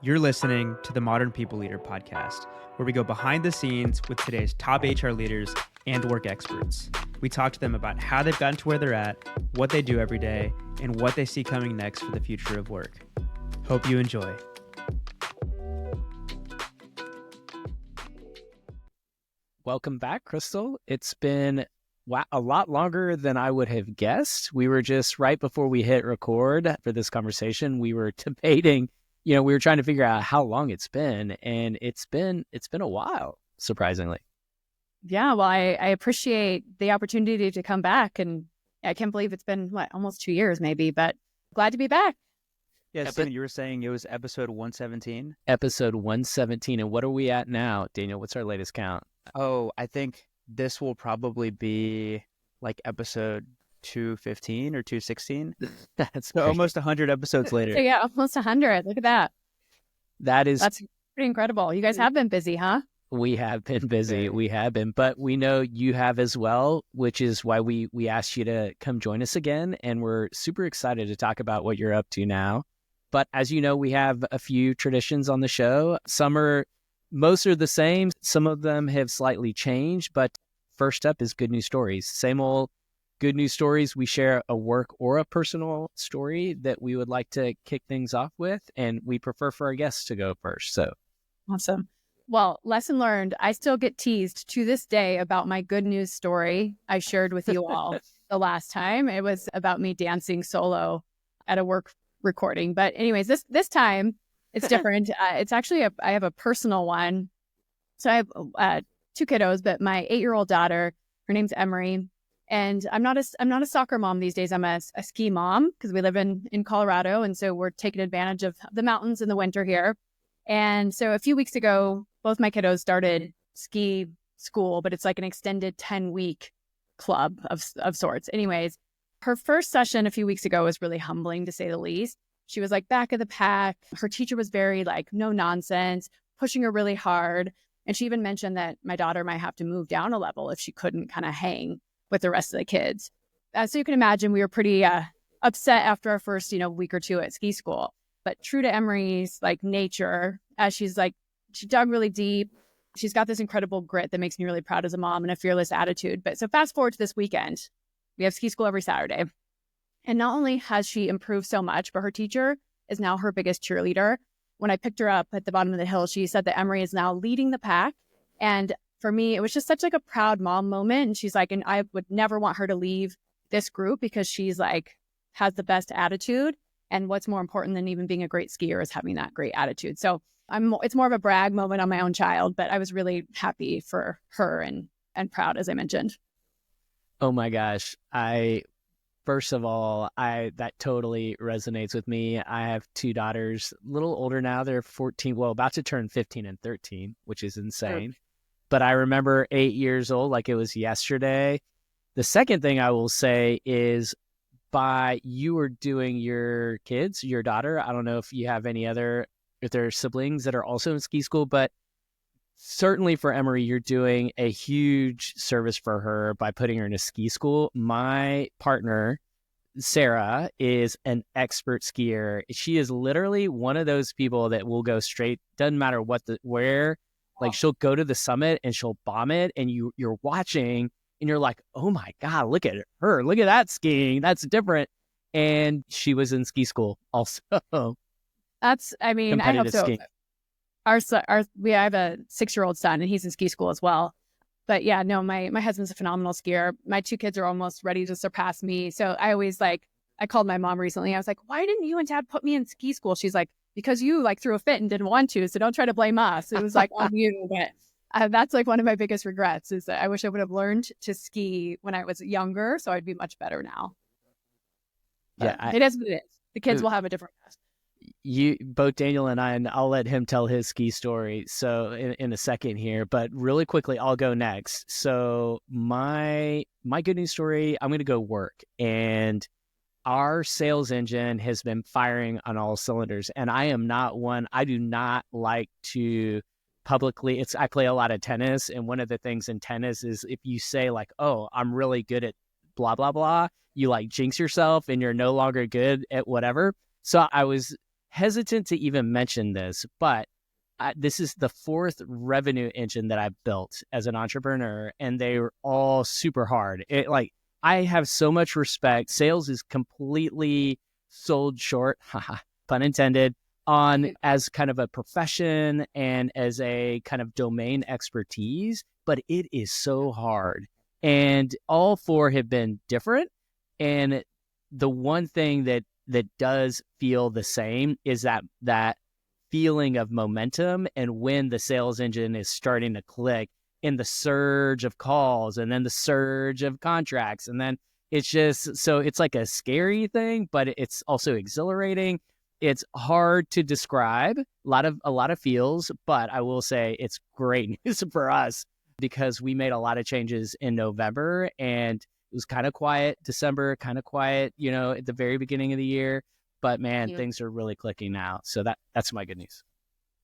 You're listening to the Modern People Leader podcast, where we go behind the scenes with today's top HR leaders and work experts. We talk to them about how they've gotten to where they're at, what they do every day, and what they see coming next for the future of work. Hope you enjoy. Welcome back, Crystal. It's been a lot longer than I would have guessed. We were just right before we hit record for this conversation, we were debating, we were trying to figure out how long it's been, and it's been a while, surprisingly. Yeah, well, I appreciate the opportunity to come back, and I can't believe it's been, almost 2 years maybe, but glad to be back. Yeah, Stephen, you were saying it was episode 117? Episode 117, and what are we at now? Daniel, what's our latest count? Oh, I think this will probably be like episode 215 or 216. That's so almost 100 episodes later. So yeah, almost 100. Look at that. That's pretty incredible. You guys have been busy, huh? We have been busy. We have been, but we know you have as well, which is why we asked you to come join us again. And we're super excited to talk about what you're up to now. But as you know, we have a few traditions on the show. Most are the same. Some of them have slightly changed, but first up is good news stories. Same old good news stories. We share a work or a personal story that we would like to kick things off with, and we prefer for our guests to go first. So awesome. Well, lesson learned. I still get teased to this day about my good news story I shared with you all the last time. It was about me dancing solo at a work recording. But anyways, this time it's different. It's actually I have a personal one. So I have 2 kiddos, but my 8-year-old daughter, her name's Emery, and I'm not a soccer mom these days. I'm a ski mom because we live in Colorado, and so we're taking advantage of the mountains in the winter here. And so a few weeks ago, both my kiddos started ski school, but it's like an extended 10-week club of sorts. Anyways, her first session a few weeks ago was really humbling, to say the least. She was like back of the pack. Her teacher was very no nonsense, pushing her really hard. And she even mentioned that my daughter might have to move down a level if she couldn't kind of hang with the rest of the kids. So you can imagine we were pretty upset after our first, week or two at ski school. But true to Emery's nature, as she dug really deep. She's got this incredible grit that makes me really proud as a mom and a fearless attitude. But so fast forward to this weekend, we have ski school every Saturday. And not only has she improved so much, but her teacher is now her biggest cheerleader. When I picked her up at the bottom of the hill, she said that Emery is now leading the pack. And for me, it was just such a proud mom moment. And she's and I would never want her to leave this group because she's has the best attitude. And what's more important than even being a great skier is having that great attitude. So it's more of a brag moment on my own child, but I was really happy for her and proud, as I mentioned. Oh my gosh. First of all, that totally resonates with me. I have 2 daughters, a little older now. They're 14, about to turn 15 and 13, which is insane. But I remember 8 years old, like it was yesterday. The second thing I will say is you were doing your kids, your daughter. I don't know if you have if there are siblings that are also in ski school, but certainly for Emery, you're doing a huge service for her by putting her in a ski school. My partner, Sarah, is an expert skier. She is literally one of those people that will go straight, doesn't matter where, she'll go to the summit and she'll bomb it, and you're watching and you're like, oh my God, look at her. Look at that skiing. That's different. And she was in ski school also. I hope so. Skiing. We have a 6-year-old son, and he's in ski school as well. But yeah, no, my husband's a phenomenal skier. My 2 kids are almost ready to surpass me. So I always I called my mom recently. I was like, why didn't you and Dad put me in ski school? She's like, because you threw a fit and didn't want to. So don't try to blame us. It was on you. But that's one of my biggest regrets is that I wish I would have learned to ski when I was younger. So I'd be much better now. But yeah, it is what it is. The kids will have a different past. Both Daniel and I'll let him tell his ski story so in a second here, but really quickly I'll go next. So my good news story, I'm going to go work, and our sales engine has been firing on all cylinders, and I do not like to publicly, I play a lot of tennis, and one of the things in tennis is if you say oh, I'm really good at blah, blah, blah, you jinx yourself and you're no longer good at whatever. So I was hesitant to even mention this, but this is the fourth revenue engine that I've built as an entrepreneur, and they were all super hard. I have so much respect. Sales is completely sold short, pun intended, on as kind of a profession and as a kind of domain expertise, but it is so hard. And all four have been different. And the one thing that does feel the same is that feeling of momentum, and when the sales engine is starting to click in the surge of calls and then the surge of contracts, and then it's just, so it's like a scary thing, but it's also exhilarating. It's hard to describe, a lot of feels, but I will say it's great news for us because we made a lot of changes in November, and it was kind of quiet December, kind of quiet, at the very beginning of the year. But man, things are really clicking now. So that's my good news.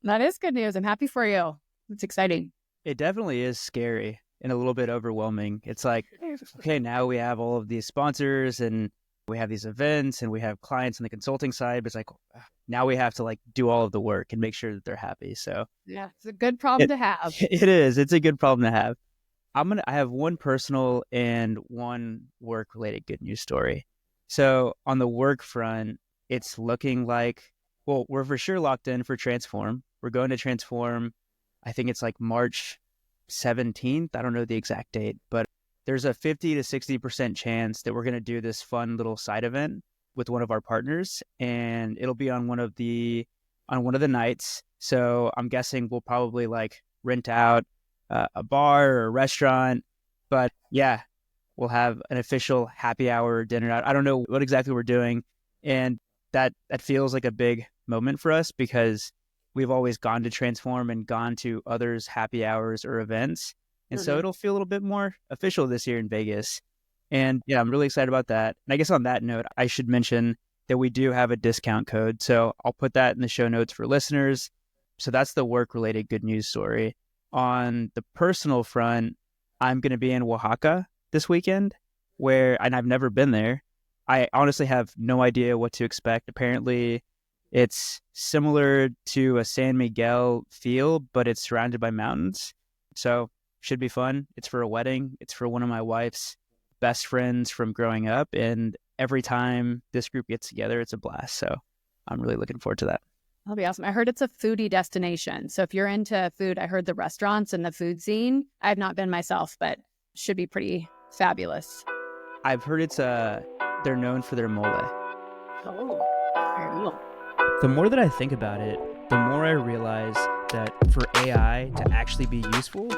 That is good news. I'm happy for you. It's exciting. It definitely is scary and a little bit overwhelming. It's like, okay, now we have all of these sponsors and we have these events and we have clients on the consulting side, but it's like, now we have to like do all of the work and make sure that they're happy. So yeah, it's a good problem to have. It is. It's a good problem to have. I have one personal and one work related good news story. So on the work front, it's looking like, well, we're for sure locked in for Transform. We're going to Transform. I think it's like March 17th. I don't know the exact date, but there's a 50 to 60% chance that we're going to do this fun little side event with one of our partners, and it'll be on one of the nights. So I'm guessing we'll probably like rent out a bar or a restaurant, but yeah, we'll have an official happy hour dinner out. I don't know what exactly we're doing, and that feels like a big moment for us because we've always gone to Transform and gone to others' happy hours or events. And so it'll feel a little bit more official this year in Vegas. And yeah, I'm really excited about that. And I guess on that note, I should mention that we do have a discount code. So I'll put that in the show notes for listeners. So that's the work-related good news story. On the personal front, I'm going to be in Oaxaca this weekend, and I've never been there. I honestly have no idea what to expect. Apparently, it's similar to a San Miguel feel, but it's surrounded by mountains. So should be fun. It's for a wedding. It's for one of my wife's best friends from growing up. And every time this group gets together, it's a blast. So I'm really looking forward to that. That'll be awesome. I heard it's a foodie destination. So if you're into food, I heard the restaurants and the food scene. I've not been myself, but should be pretty fabulous. I've heard they're known for their mole. Oh, very cool. The more that I think about it, the more I realize that for AI to actually be useful,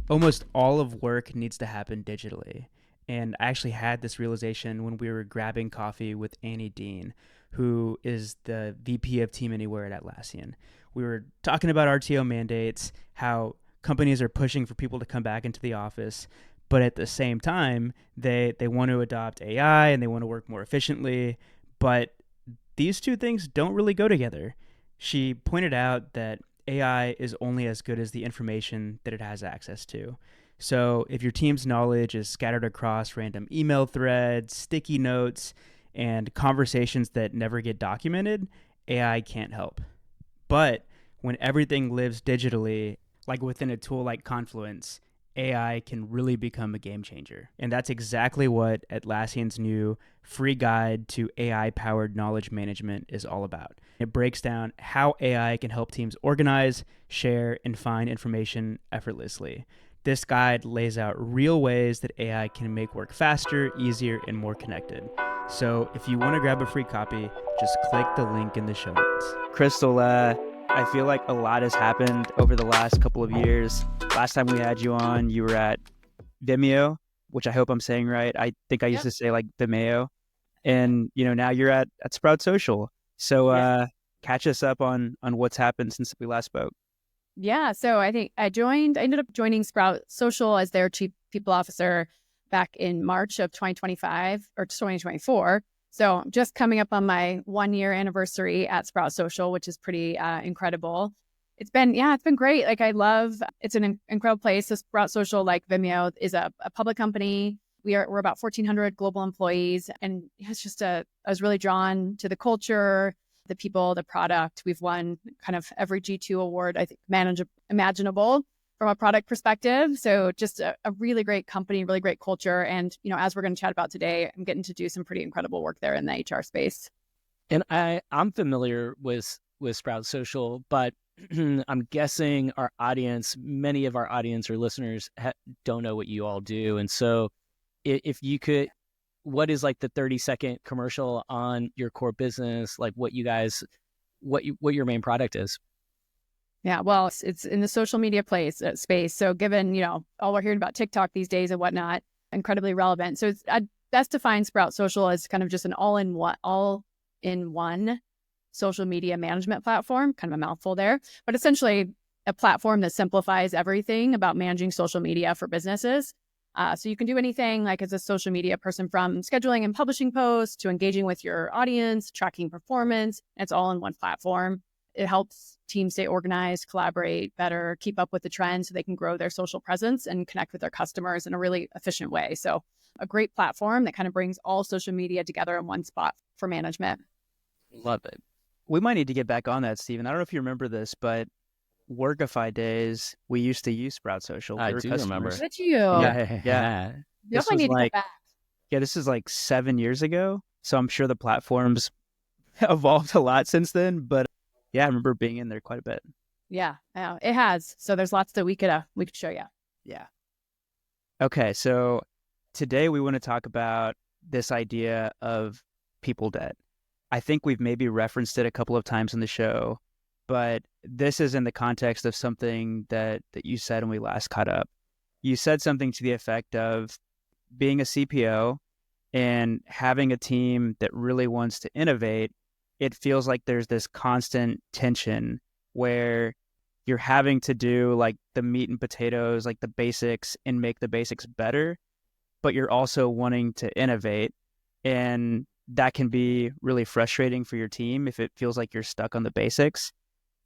almost all of work needs to happen digitally. And I actually had this realization when we were grabbing coffee with Annie Dean, who is the VP of Team Anywhere at Atlassian. We were talking about RTO mandates, how companies are pushing for people to come back into the office, but at the same time, they want to adopt AI and they want to work more efficiently, but these two things don't really go together. She pointed out that AI is only as good as the information that it has access to. So if your team's knowledge is scattered across random email threads, sticky notes, and conversations that never get documented, AI can't help. But when everything lives digitally, like within a tool like Confluence, AI can really become a game changer. And that's exactly what Atlassian's new free guide to AI-powered knowledge management is all about. It breaks down how AI can help teams organize, share, and find information effortlessly. This guide lays out real ways that AI can make work faster, easier, and more connected. So if you want to grab a free copy, just click the link in the show notes. Crystal, I feel like a lot has happened over the last couple of years. Last time we had you on, you were at Vimeo, which I hope I'm saying right. I think I used to say like Vimeo. And, now you're at Sprout Social. So catch us up on what's happened since we last spoke. Yeah. So I think I ended up joining Sprout Social as their chief people officer back in March of 2025 or 2024. So just coming up on my 1-year anniversary at Sprout Social, which is pretty incredible. It's been great. Like it's an incredible place. So Sprout Social, like Vimeo, is a public company. We're about 1,400 global employees. And it's just I was really drawn to the culture, the people, the product. We've won kind of every G2 award, I think, imaginable from a product perspective. So just a really great company, really great culture. And, as we're going to chat about today, I'm getting to do some pretty incredible work there in the HR space. And I'm familiar with Sprout Social, but I'm guessing our audience, many of our audience or listeners don't know what you all do. And so if you could, what is like the 30-second commercial on your core business, like what your main product is? Yeah, well, it's in the social media space. So given, all we're hearing about TikTok these days and whatnot, incredibly relevant. So I'd best define Sprout Social as kind of just an all-in-one social media management platform, kind of a mouthful there, but essentially a platform that simplifies everything about managing social media for businesses. So you can do anything like as a social media person, from scheduling and publishing posts to engaging with your audience, tracking performance. It's all in one platform. It helps teams stay organized, collaborate better, keep up with the trends so they can grow their social presence and connect with their customers in a really efficient way. So a great platform that kind of brings all social media together in one spot for management. Love it. We might need to get back on that, Stephen. I don't know if you remember this, but Workify days, we used to use Sprout Social. I do remember. Did you? Yeah. Definitely need to get back. Yeah, this is like 7 years ago. So I'm sure the platform's evolved a lot since then. But yeah, I remember being in there quite a bit. Yeah, it has. So there's lots that we could show you. Yeah. Okay, so today we want to talk about this idea of people debt. I think we've maybe referenced it a couple of times in the show, but this is in the context of something that you said when we last caught up. You said something to the effect of being a CPO and having a team that really wants to innovate. It feels like there's this constant tension where you're having to do like the meat and potatoes, like the basics, and make the basics better, but you're also wanting to innovate. And that can be really frustrating for your team if it feels like you're stuck on the basics.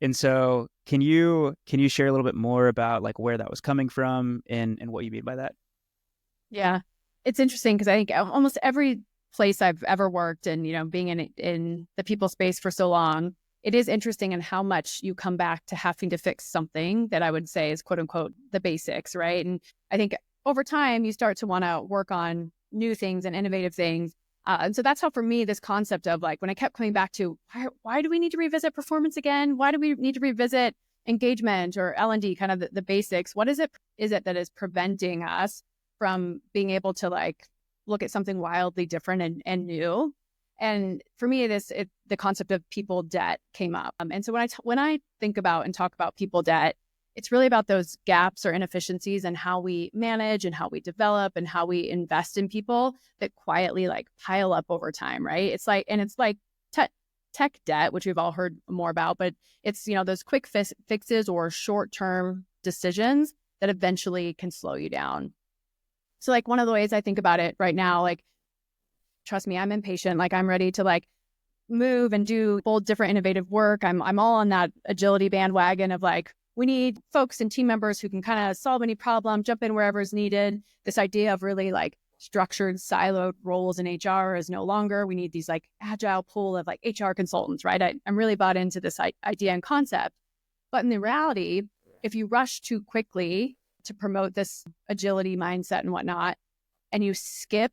And so can you share a little bit more about like where that was coming from and what you mean by that? Yeah, it's interesting because I think almost every place I've ever worked and, being in the people space for so long, it is interesting in how much you come back to having to fix something that I would say is quote unquote the basics, right? And I think over time you start to want to work on new things and innovative things. And so that's how, for me, this concept of like, when I kept coming back to why do we need to revisit performance again? Why do we need to revisit engagement or L&D, kind of the basics? What is it that is preventing us from being able to like look at something wildly different and new? And for me, the concept of people debt came up. And so when I think about and talk about people debt, it's really about those gaps or inefficiencies and how we manage and how we develop and how we invest in people that quietly like pile up over time, right? It's like tech debt, which we've all heard more about, but it's, those quick fixes or short-term decisions that eventually can slow you down. So like one of the ways I think about it right now, like, trust me, I'm impatient. Like I'm ready to like move and do bold, different, innovative work. I'm all on that agility bandwagon of like, we need folks and team members who can kind of solve any problem, jump in wherever is needed. This idea of really like structured, siloed roles in HR is no longer. We need these like agile pool of like HR consultants, right? I'm really bought into this idea and concept. But in the reality, if you rush too quickly to promote this agility mindset and whatnot, and you skip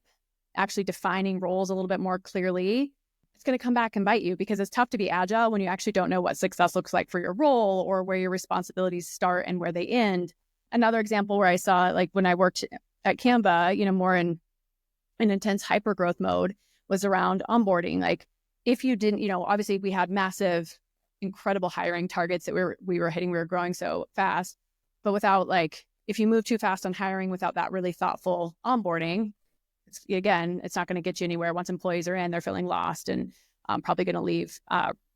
actually defining roles a little bit more clearly, it's going to come back and bite you, because it's tough to be agile when you actually don't know what success looks like for your role or where your responsibilities start and where they end. Another example where I saw, like when I worked at Canva, more in an intense hyper growth mode, was around onboarding. Like if you didn't, obviously we had massive, incredible hiring targets that we were hitting, we were growing so fast, but without like, if you move too fast on hiring without that really thoughtful onboarding, it's not going to get you anywhere. Once employees are in, they're feeling lost and probably going to leave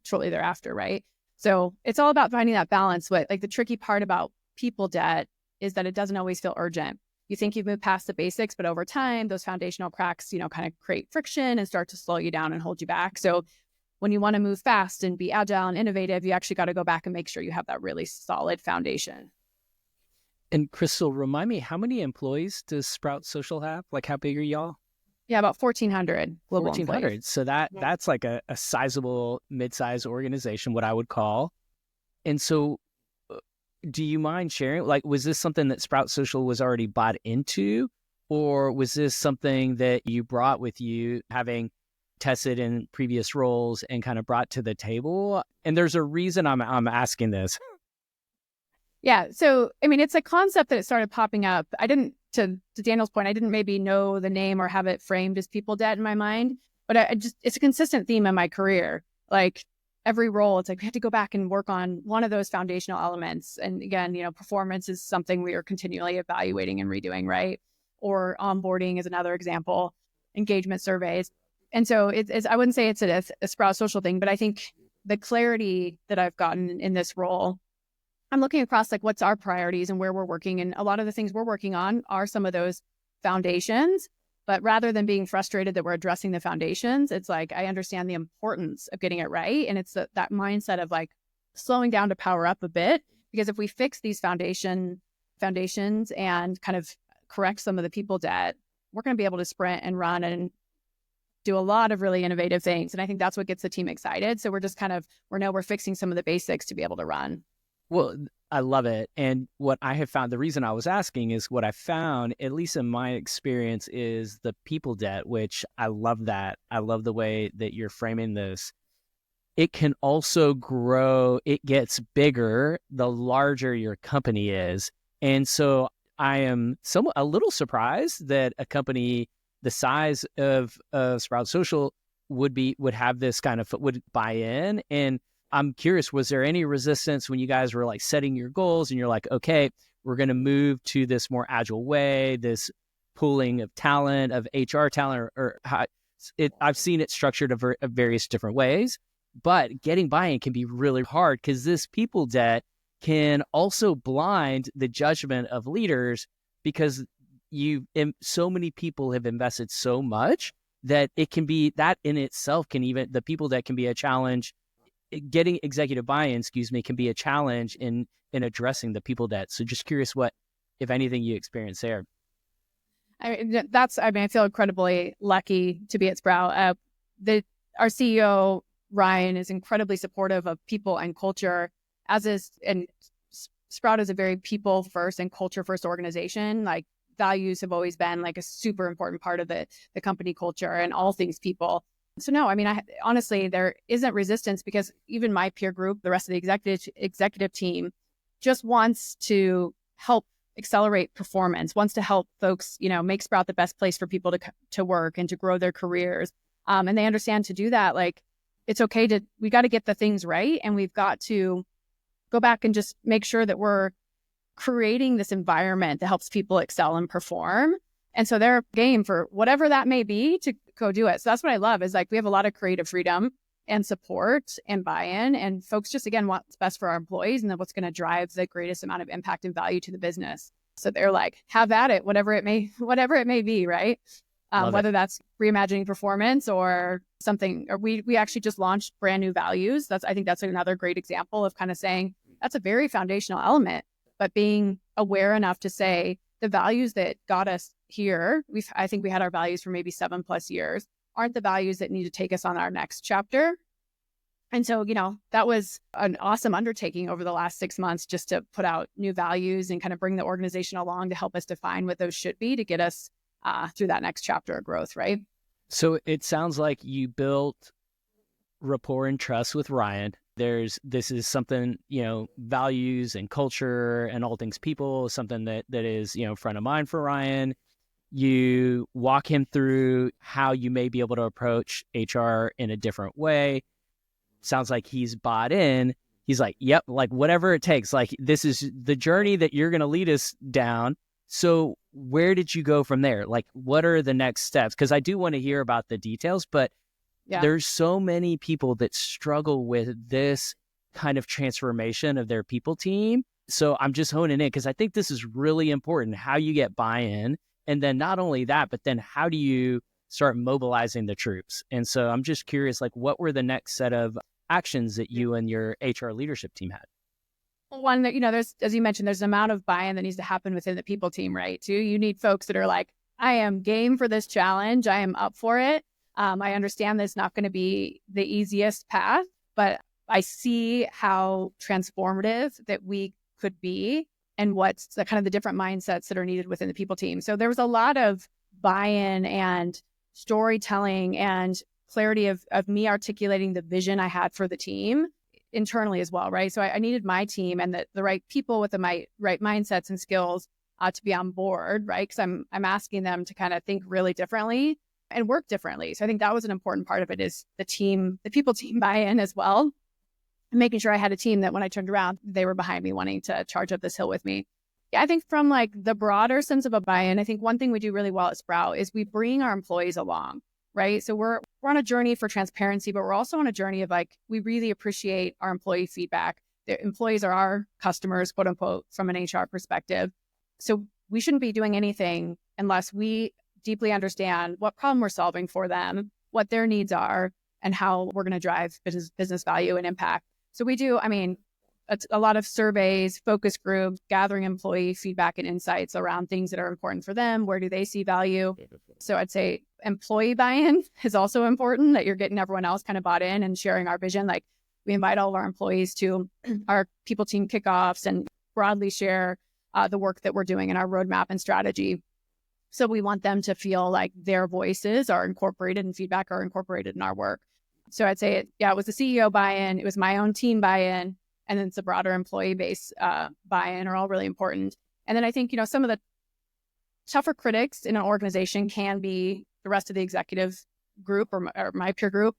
shortly thereafter, right? So it's all about finding that balance. What like the tricky part about people debt is that it doesn't always feel urgent. You think you've moved past the basics, but over time, those foundational cracks, kind of create friction and start to slow you down and hold you back. So when you want to move fast and be agile and innovative, you actually got to go back and make sure you have that really solid foundation. And Crystal, remind me, how many employees does Sprout Social have? Like, how big are y'all? Yeah, about 1,400 global 1,400. employees. So that's like a sizable mid-sized organization, what I would call. And so do you mind sharing, like, was this something that Sprout Social was already bought into, or was this something that you brought with you, having tested in previous roles and kind of brought to the table? And there's a reason I'm asking this. Yeah. So, I mean, it's a concept that it started popping up. I didn't, to Daniel's point, I didn't maybe know the name or have it framed as people debt in my mind, but it's a consistent theme in my career. Like every role, it's like we have to go back and work on one of those foundational elements. And again, performance is something we are continually evaluating and redoing, right? Or onboarding is another example, engagement surveys. And so it's I wouldn't say it's a Sprout Social thing, but I think the clarity that I've gotten in this role, I'm looking across like what's our priorities and where we're working. And a lot of the things we're working on are some of those foundations. But rather than being frustrated that we're addressing the foundations, it's like I understand the importance of getting it right. And it's that mindset of like slowing down to power up a bit. Because if we fix these foundations and kind of correct some of the people debt, we're going to be able to sprint and run and do a lot of really innovative things. And I think that's what gets the team excited. So we're just we're fixing some of the basics to be able to run. Well, I love it. And what I have found, the reason I was asking is what I found, at least in my experience, is the people debt, which I love that. I love the way that you're framing this. It can also grow. It gets bigger the larger your company is. And so I am a little surprised that a company the size of Sprout Social would have this kind of, would buy in. And I'm curious, was there any resistance when you guys were like setting your goals and you're like, okay, we're going to move to this more agile way, this pooling of talent, of HR talent, or how I've seen it structured of various different ways, but getting buy-in can be really hard because this people debt can also blind the judgment of leaders because so many people have invested so much that it can be, that in itself can even, the people debt can be a challenge. Getting executive buy-in, can be a challenge in addressing the people debt. So just curious what, if anything, you experienced there. I feel incredibly lucky to be at Sprout. Our CEO, Ryan, is incredibly supportive of people and culture, and Sprout is a very people first and culture first organization. Like values have always been like a super important part of the company culture and all things people. So no, honestly, there isn't resistance because even my peer group, the rest of the executive team, just wants to help accelerate performance, wants to help folks, make Sprout the best place for people to work and to grow their careers. And they understand to do that, like it's okay we got to get the things right, and we've got to go back and just make sure that we're creating this environment that helps people excel and perform. And so they're game for whatever that may be to go do it. So that's what I love is like we have a lot of creative freedom and support and buy-in, and folks just, again, want what's best for our employees and then what's going to drive the greatest amount of impact and value to the business. So they're like, have at it, whatever it may be, right? Whether that's reimagining performance or something, or we actually just launched brand new values. I think that's another great example of kind of saying that's a very foundational element, but being aware enough to say the values that got us here, I think we had our values for maybe 7+ years, aren't the values that need to take us on our next chapter. And so, that was an awesome undertaking over the last 6 months just to put out new values and kind of bring the organization along to help us define what those should be to get us through that next chapter of growth, right? So it sounds like you built rapport and trust with Ryan. This is something, values and culture and all things people, something that is, front of mind for Ryan. You walk him through how you may be able to approach HR in a different way. Sounds like he's bought in. He's like, yep, like whatever it takes. Like this is the journey that you're going to lead us down. So where did you go from there? Like, what are the next steps? Because I do want to hear about the details, but there's so many people that struggle with this kind of transformation of their people team. So I'm just honing in because I think this is really important, how you get buy-in. And then not only that, but then how do you start mobilizing the troops? And so I'm just curious, like, what were the next set of actions that you and your HR leadership team had? One that, there's, as you mentioned, there's an amount of buy-in that needs to happen within the people team, right? Too, you need folks that are like, I am game for this challenge. I am up for it. I understand that it's not going to be the easiest path, but I see how transformative that we could be and what's the kind of the different mindsets that are needed within the people team. So there was a lot of buy-in and storytelling and clarity of me articulating the vision I had for the team internally as well, right? So I needed my team and the right people with the right mindsets and skills to be on board, right? Because I'm asking them to kind of think really differently and work differently. So I think that was an important part of it, is the people team buy-in as well. And making sure I had a team that when I turned around, they were behind me wanting to charge up this hill with me. Yeah, I think from like the broader sense of a buy-in, I think one thing we do really well at Sprout is we bring our employees along, right? So we're on a journey for transparency, but we're also on a journey of like, we really appreciate our employee feedback. The employees are our customers, quote unquote, from an HR perspective. So we shouldn't be doing anything unless we deeply understand what problem we're solving for them, what their needs are, and how we're going to drive business value and impact. So we do, a lot of surveys, focus groups, gathering employee feedback and insights around things that are important for them. Where do they see value? So I'd say employee buy-in is also important, that you're getting everyone else kind of bought in and sharing our vision. Like we invite all of our employees to our people team kickoffs and broadly share the work that we're doing in our roadmap and strategy. So we want them to feel like their voices are incorporated and feedback are incorporated in our work. So I'd say, it was the CEO buy-in, it was my own team buy-in, and then it's the broader employee base buy-in are all really important. And then I think, some of the tougher critics in an organization can be the rest of the executive group or my peer group.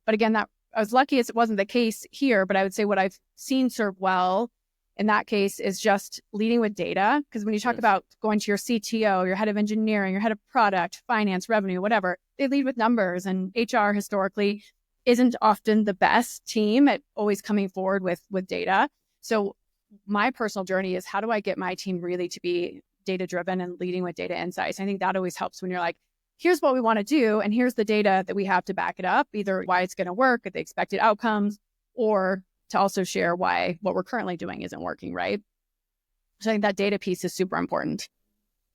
But again, that I was lucky as it wasn't the case here, but I would say what I've seen serve well in that case is just leading with data. Because when you talk about going to your CTO, your head of engineering, your head of product, finance, revenue, whatever, they lead with numbers. And HR historically isn't often the best team at always coming forward with data. So my personal journey is, how do I get my team really to be data driven and leading with data insights? I think that always helps when you're like, here's what we want to do, and here's the data that we have to back it up, either why it's going to work, the expected outcomes, or to also share why what we're currently doing isn't working, right? So I think that data piece is super important.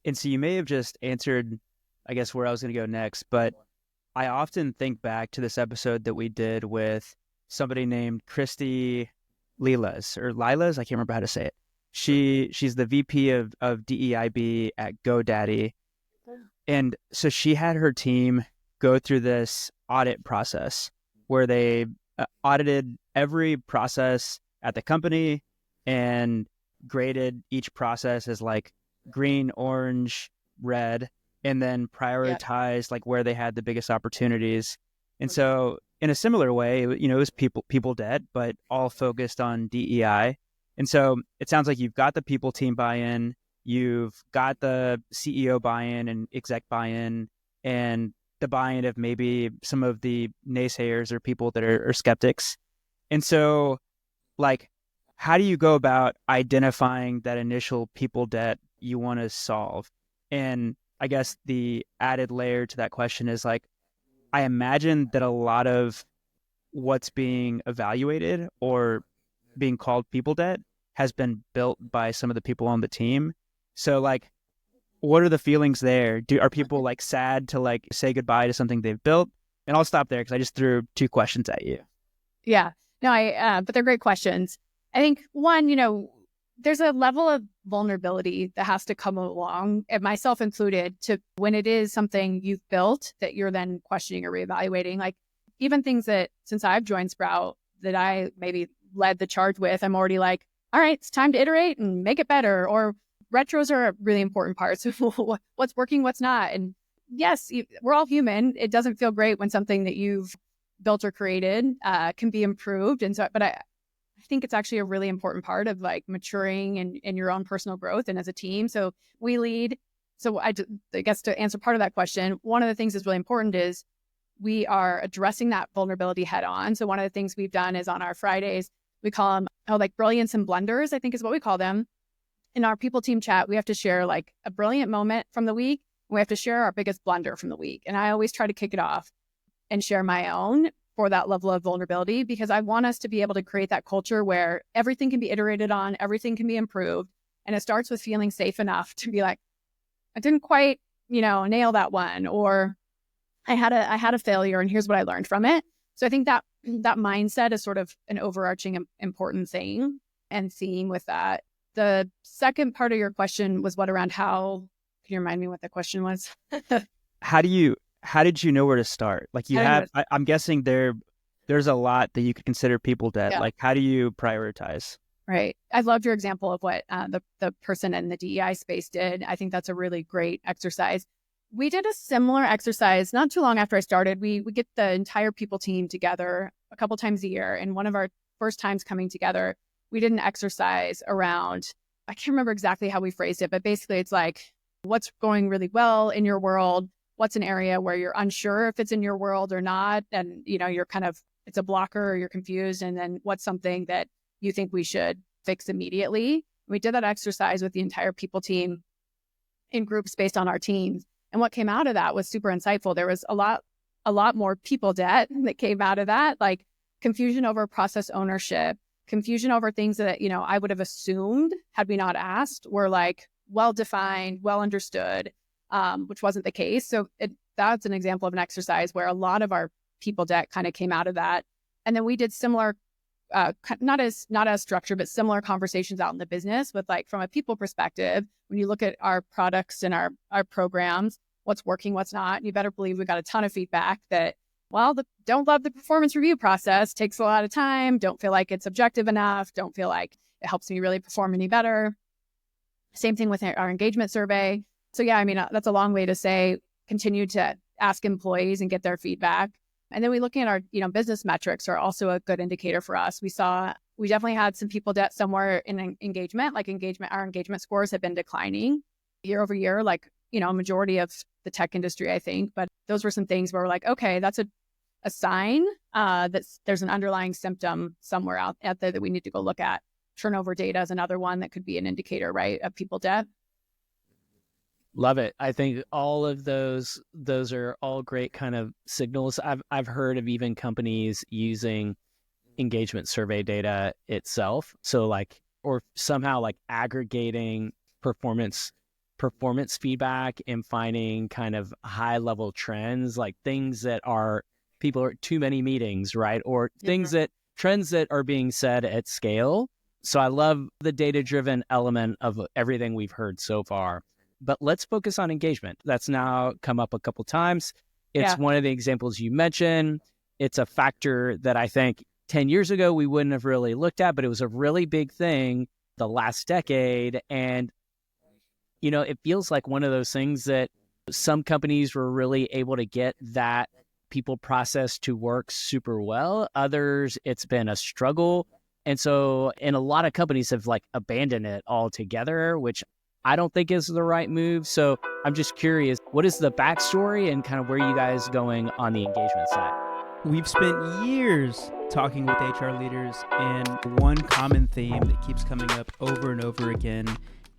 And so you may have just answered, I guess, where I was going to go next, but I often think back to this episode that we did with somebody named Christy Lilas, I can't remember how to say it. She's the VP of DEIB at GoDaddy. And so she had her team go through this audit process where they audited every process at the company and graded each process as like green, orange, red, and then prioritized like where they had the biggest opportunities. And so in a similar way, it was people debt, but all focused on DEI. And so it sounds like you've got the people team buy-in, you've got the CEO buy-in and exec buy-in, and the buy-in of maybe some of the naysayers or people that are skeptics. And so like, how do you go about identifying that initial people debt you want to solve? And I guess the added layer to that question is like, I imagine that a lot of what's being evaluated or being called people debt has been built by some of the people on the team. So like, what are the feelings there? Are people like sad to like say goodbye to something they've built? And I'll stop there because I just threw two questions at you. Yeah, no, but they're great questions. I think one, there's a level of vulnerability that has to come along, and myself included, to when it is something you've built that you're then questioning or reevaluating. Like even things that since I've joined Sprout that I maybe led the charge with, I'm already like, all right, it's time to iterate and make it better. Or retros are a really important part. So what's working, what's not. And yes, we're all human. It doesn't feel great when something that you've built or created can be improved. And so, but I think it's actually a really important part of like maturing and your own personal growth and as a team. So we lead. So I guess to answer part of that question, one of the things that's really important is we are addressing that vulnerability head on. So one of the things we've done is on our Fridays, we call them like brilliance and blunders, I think is what we call them. In our people team chat, we have to share like a brilliant moment from the week. And we have to share our biggest blunder from the week. And I always try to kick it off and share my own for that level of vulnerability, because I want us to be able to create that culture where everything can be iterated on, everything can be improved. And it starts with feeling safe enough to be like, I didn't quite nail that one, or I had a failure and here's what I learned from it. So I think that mindset is sort of an overarching important thing and theme with that. The second part of your question was what around how, can you remind me what the question was? How did you know where to start? Like I'm guessing there's a lot that you could consider people debt. Yeah. Like, how do you prioritize? Right. I loved your example of what the person in the DEI space did. I think that's a really great exercise. We did a similar exercise not too long after I started. We get the entire people team together a couple times a year. And one of our first times coming together, we did an exercise around, I can't remember exactly how we phrased it, but basically it's like, what's going really well in your world? What's an area where you're unsure if it's in your world or not? And, you're kind of, it's a blocker or you're confused. And then what's something that you think we should fix immediately? We did that exercise with the entire people team in groups based on our teams. And what came out of that was super insightful. There was a lot more people debt that came out of that, like confusion over process ownership, confusion over things that, I would have assumed had we not asked were like well-defined, well understood, which wasn't the case. So that's an example of an exercise where a lot of our people debt kind of came out of that. And then we did similar, not as structured, but similar conversations out in the business with like, from a people perspective, when you look at our products and our programs, what's working, what's not, you better believe we got a ton of feedback that, don't love the performance review process, takes a lot of time, don't feel like it's objective enough, don't feel like it helps me really perform any better. Same thing with our engagement survey. So yeah, that's a long way to say, continue to ask employees and get their feedback. And then we looking at our, business metrics are also a good indicator for us. We definitely had some people debt somewhere in engagement, our engagement scores have been declining year over year, like, a majority of the tech industry, I think. But those were some things where we're like, okay, that's a sign that there's an underlying symptom somewhere out there that we need to go look at. Turnover data is another one that could be an indicator, right, of people debt. Love it. I think all of those are all great kind of signals. I've heard of even companies using engagement survey data itself. So like, or somehow like aggregating performance feedback and finding kind of high level trends, like things that are people are too many meetings, right? Or things that trends that are being said at scale. So I love the data-driven element of everything we've heard so far. But let's focus on engagement. That's now come up a couple times. It's one of the examples you mentioned. It's a factor that I think 10 years ago we wouldn't have really looked at, but it was a really big thing the last decade. And, it feels like one of those things that some companies were really able to get that people process to work super well. Others, it's been a struggle. And a lot of companies have like abandoned it altogether, which I don't think is the right move. So I'm just curious, what is the backstory and kind of where are you guys going on the engagement side? We've spent years talking with HR leaders, and one common theme that keeps coming up over and over again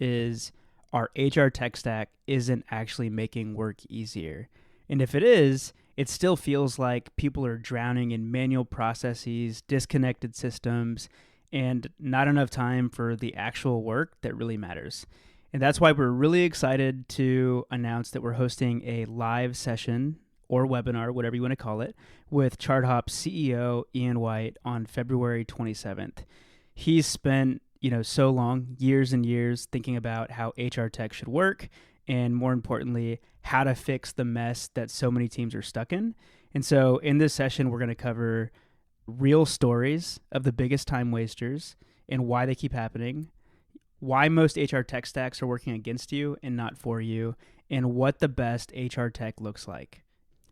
is our HR tech stack isn't actually making work easier. And if it is, it still feels like people are drowning in manual processes, disconnected systems, and not enough time for the actual work that really matters. And that's why we're really excited to announce that we're hosting a live session or webinar, whatever you want to call it, with ChartHop CEO Ian White on February 27th. He's spent, so long, years and years, thinking about how HR tech should work, and more importantly, how to fix the mess that so many teams are stuck in. And so in this session, we're going to cover real stories of the biggest time wasters and why they keep happening, why most HR tech stacks are working against you and not for you, and what the best HR tech looks like.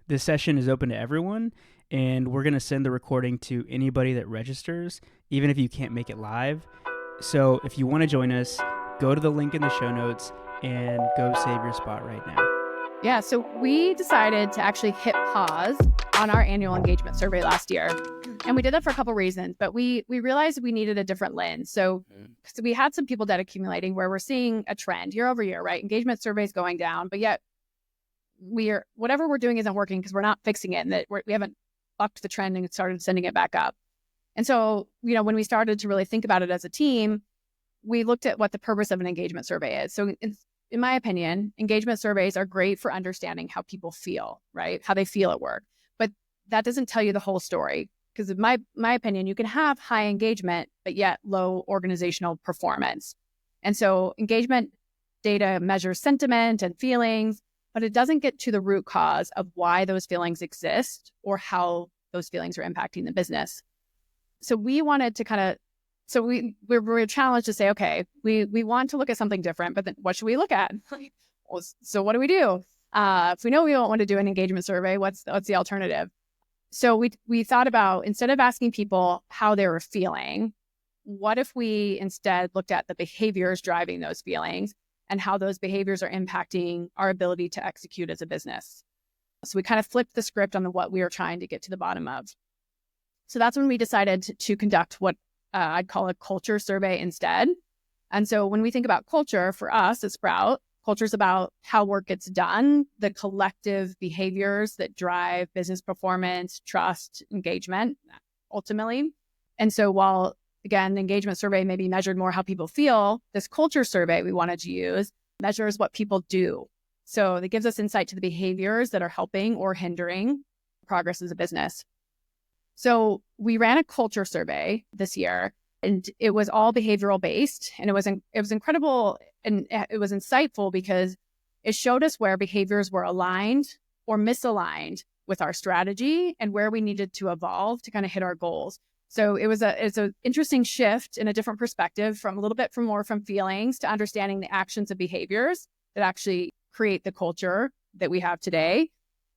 This session is open to everyone, and we're going to send the recording to anybody that registers, even if you can't make it live. So if you want to join us, go to the link in the show notes and go save your spot right now. Yeah, so we decided to actually hit pause on our annual engagement survey last year. And we did that for a couple reasons, but we realized we needed a different lens. So we had some people debt accumulating where we're seeing a trend year over year, right? Engagement surveys going down, but yet whatever we're doing isn't working because we're not fixing it, and that we haven't bucked the trend and started sending it back up. And so, when we started to really think about it as a team, we looked at what the purpose of an engagement survey is. So in my opinion, engagement surveys are great for understanding how people feel, right? How they feel at work. But that doesn't tell you the whole story. Because in my opinion, you can have high engagement, but yet low organizational performance. And so engagement data measures sentiment and feelings, but it doesn't get to the root cause of why those feelings exist or how those feelings are impacting the business. So we wanted to we were challenged to say, okay, we want to look at something different, but then what should we look at? So what do we do? If we know we don't want to do an engagement survey, what's the alternative? So we thought about, instead of asking people how they were feeling, what if we instead looked at the behaviors driving those feelings and how those behaviors are impacting our ability to execute as a business? So we kind of flipped the script on what we were trying to get to the bottom of. So that's when we decided to conduct what I'd call a culture survey instead. And so when we think about culture for us at Sprout, culture is about how work gets done, the collective behaviors that drive business performance, trust, engagement, ultimately. And so while, again, the engagement survey may be measured more how people feel, this culture survey we wanted to use measures what people do. So it gives us insight to the behaviors that are helping or hindering progress as a business. So we ran a culture survey this year, and it was all behavioral based, and it was incredible, and it was insightful because it showed us where behaviors were aligned or misaligned with our strategy and where we needed to evolve to kind of hit our goals. So it's an interesting shift in a different perspective, from a little bit more from feelings to understanding the actions and behaviors that actually create the culture that we have today.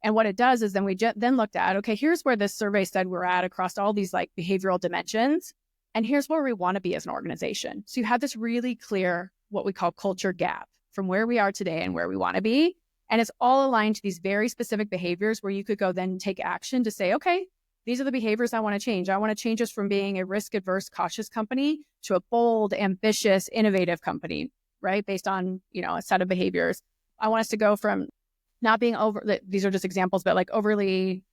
And what it does is then we then looked at, okay, here's where this survey said we're at across all these like behavioral dimensions. And here's where we want to be as an organization. So you have this really clear, what we call culture gap from where we are today and where we want to be. And it's all aligned to these very specific behaviors where you could go then take action to say, okay, these are the behaviors I want to change. I want to change us from being a risk-averse, cautious company to a bold, ambitious, innovative company, right? Based on, a set of behaviors. I want us to go from not being these are just examples, but like overly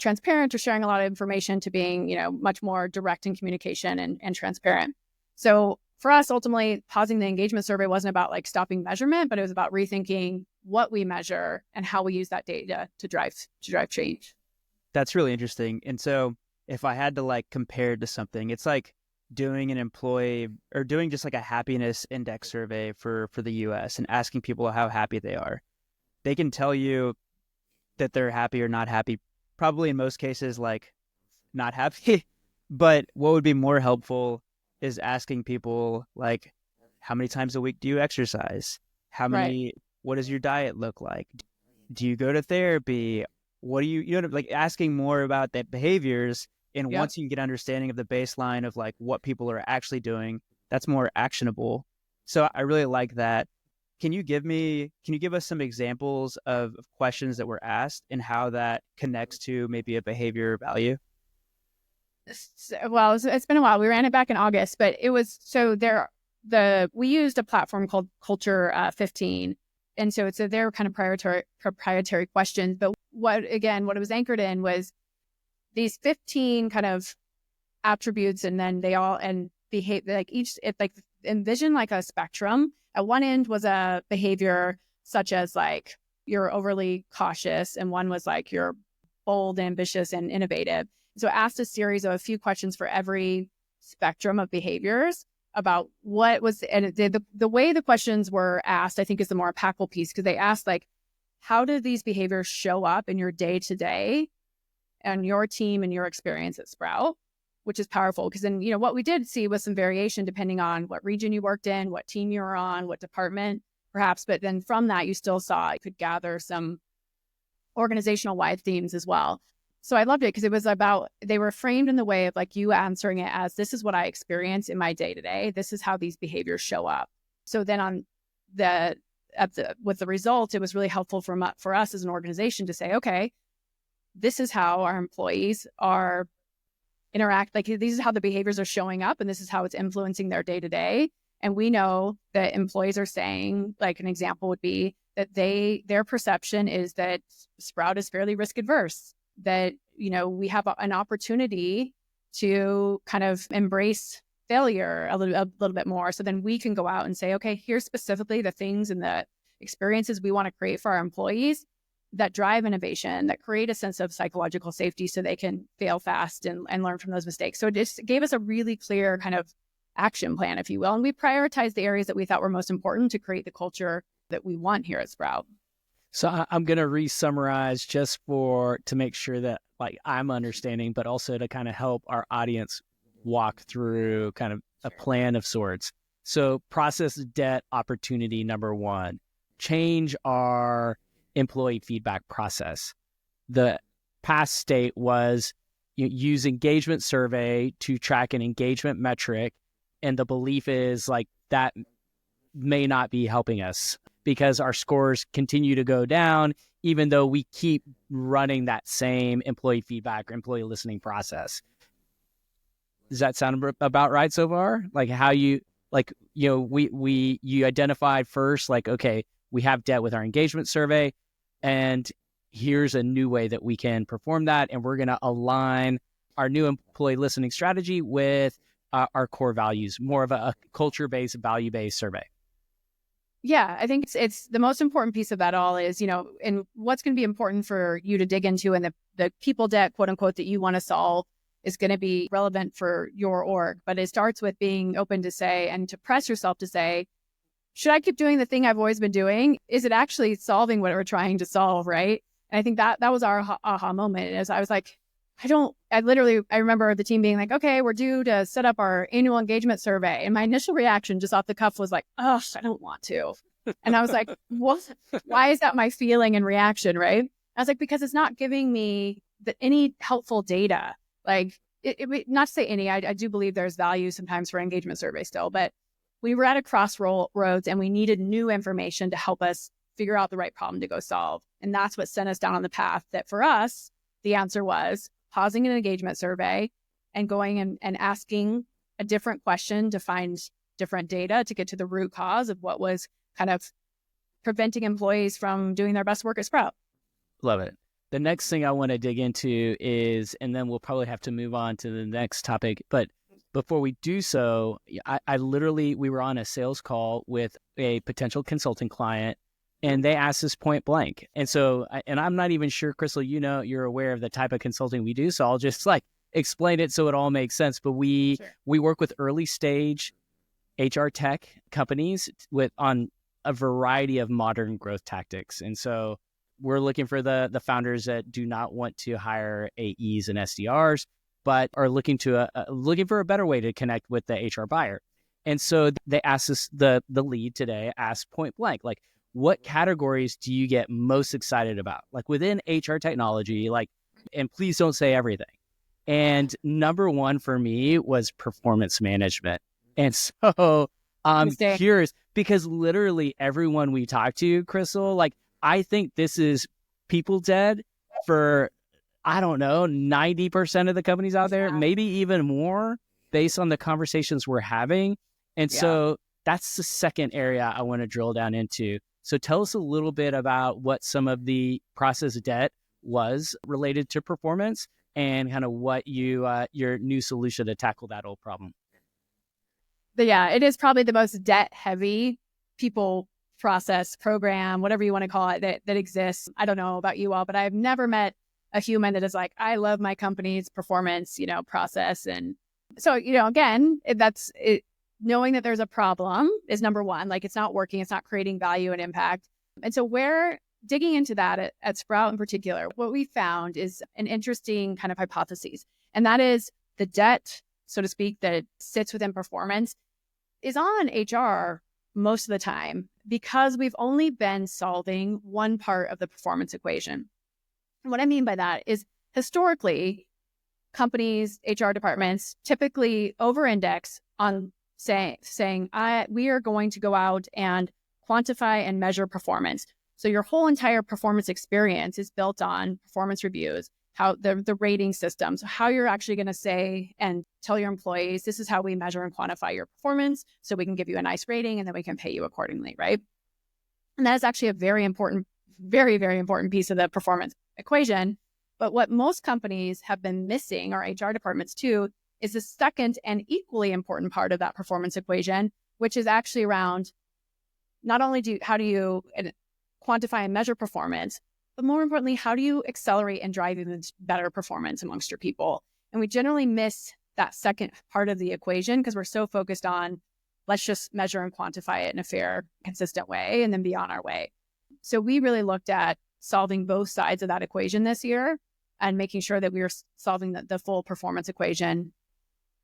transparent or sharing a lot of information to being, much more direct in communication and transparent. So for us, ultimately, pausing the engagement survey wasn't about like stopping measurement, but it was about rethinking what we measure and how we use that data to drive change. That's really interesting. And so if I had to like compare it to something, it's like doing an employee or doing just like a happiness index survey for the US and asking people how happy they are. They can tell you that they're happy or not happy, probably in most cases, like not happy. But what would be more helpful is asking people like, how many times a week do you exercise? What does your diet look like? Do you go to therapy? What do you like asking more about the behaviors. And once you get understanding of the baseline of like what people are actually doing, that's more actionable. So I really like that. Can you give us some examples of questions that were asked and how that connects to maybe a behavior value? Well, it's been a while. We ran it back in August, but it was, we used a platform called Culture 15. And so they're kind of proprietary questions. But what it was anchored in was these 15 kind of attributes, and then they all behave like envision like a spectrum. At one end was a behavior such as like you're overly cautious, and one was like you're bold, ambitious, and innovative. So I asked a series of a few questions for every spectrum of behaviors about what was, and the way the questions were asked, I think, is the more impactful piece, because they asked like, how do these behaviors show up in your day-to-day and your team and your experience at Sprout, which is powerful. Because then, what we did see was some variation depending on what region you worked in, what team you were on, what department, perhaps. But then from that, you still saw, you could gather some organizational-wide themes as well. So I loved it because it was about, they were framed in the way of like you answering it as, this is what I experience in my day-to-day. This is how these behaviors show up. So then with the result, it was really helpful for us as an organization to say, okay, this is how our employees are interact. Like these is how the behaviors are showing up, and this is how it's influencing their day-to-day. And we know that employees are saying, like an example would be that their perception is that Sprout is fairly risk adverse, that, we have an opportunity to kind of embrace failure a little bit more. So then we can go out and say, okay, here's specifically the things in the experiences we want to create for our employees that drive innovation, that create a sense of psychological safety so they can fail fast and learn from those mistakes. So it just gave us a really clear kind of action plan, if you will. And we prioritized the areas that we thought were most important to create the culture that we want here at Sprout. So I'm going to re-summarize just to make sure that like I'm understanding, but also to kind of help our audience walk through kind of a plan of sorts. So process debt opportunity number one, change our employee feedback process. The past state was use engagement survey to track an engagement metric. And the belief is like that may not be helping us because our scores continue to go down, even though we keep running that same employee feedback or employee listening process. Does that sound about right so far? Like how you, like, you identified first, like, okay, we have debt with our engagement survey, and here's a new way that we can perform that. And we're going to align our new employee listening strategy with our core values, more of a culture-based, value-based survey. Yeah, I think it's the most important piece of that all is, and what's going to be important for you to dig into and the people debt, quote unquote, that you want to solve is going to be relevant for your org. But it starts with being open to say and to press yourself to say, should I keep doing the thing I've always been doing? Is it actually solving what we're trying to solve, right? And I think that was our aha moment. As I was like, I remember the team being like, okay, we're due to set up our annual engagement survey. And my initial reaction just off the cuff was like, oh, I don't want to. And I was like, what? Why is that my feeling and reaction, right? I was like, because it's not giving me any helpful data. Like, not to say any, I do believe there's value sometimes for engagement survey still, but we were at a crossroads and we needed new information to help us figure out the right problem to go solve. And that's what sent us down on the path that for us, the answer was pausing an engagement survey and going and asking a different question to find different data to get to the root cause of what was kind of preventing employees from doing their best work at Sprout. Love it. The next thing I want to dig into is, and then we'll probably have to move on to the next topic, but before we do so, we were on a sales call with a potential consulting client, and they asked us point blank. And so, and I'm not even sure, Crystal, you're aware of the type of consulting we do. So I'll just like explain it so it all makes sense. But we work with early stage HR tech companies on a variety of modern growth tactics. And so we're looking for the founders that do not want to hire AEs and SDRs, but are looking for a better way to connect with the HR buyer. And so they asked us, the lead today asked point blank, like, what categories do you get most excited about? Like within HR technology, like, and please don't say everything. And number one for me was performance management. And so I'm curious because literally everyone we talk to, Crystal, like, I think this is people dead for, I don't know, 90% of the companies out there, maybe even more based on the conversations we're having. And so that's the second area I want to drill down into. So tell us a little bit about what some of the process debt was related to performance and kind of what your new solution to tackle that old problem. But yeah, it is probably the most debt heavy people process program, whatever you want to call it, that exists. I don't know about you all, but I've never met a human that is like, I love my company's performance, process. And so, again, that's it. Knowing that there's a problem is number one, like it's not working, it's not creating value and impact. And so we're digging into that at Sprout in particular. What we found is an interesting kind of hypothesis, and that is the debt, so to speak, that sits within performance is on HR most of the time because we've only been solving one part of the performance equation. And what I mean by that is historically, companies, HR departments typically over-index on saying we are going to go out and quantify and measure performance. So your whole entire performance experience is built on performance reviews, how the rating systems, how you're actually going to say and tell your employees, this is how we measure and quantify your performance so we can give you a nice rating and then we can pay you accordingly, right? And that is actually a very important, very, very important piece of the performance equation. But what most companies have been missing, or HR departments too, is the second and equally important part of that performance equation, which is actually around not only how do you quantify and measure performance, but more importantly, how do you accelerate and drive even better performance amongst your people? And we generally miss that second part of the equation because we're so focused on let's just measure and quantify it in a fair, consistent way and then be on our way. So we really looked at solving both sides of that equation this year and making sure that we were solving the full performance equation.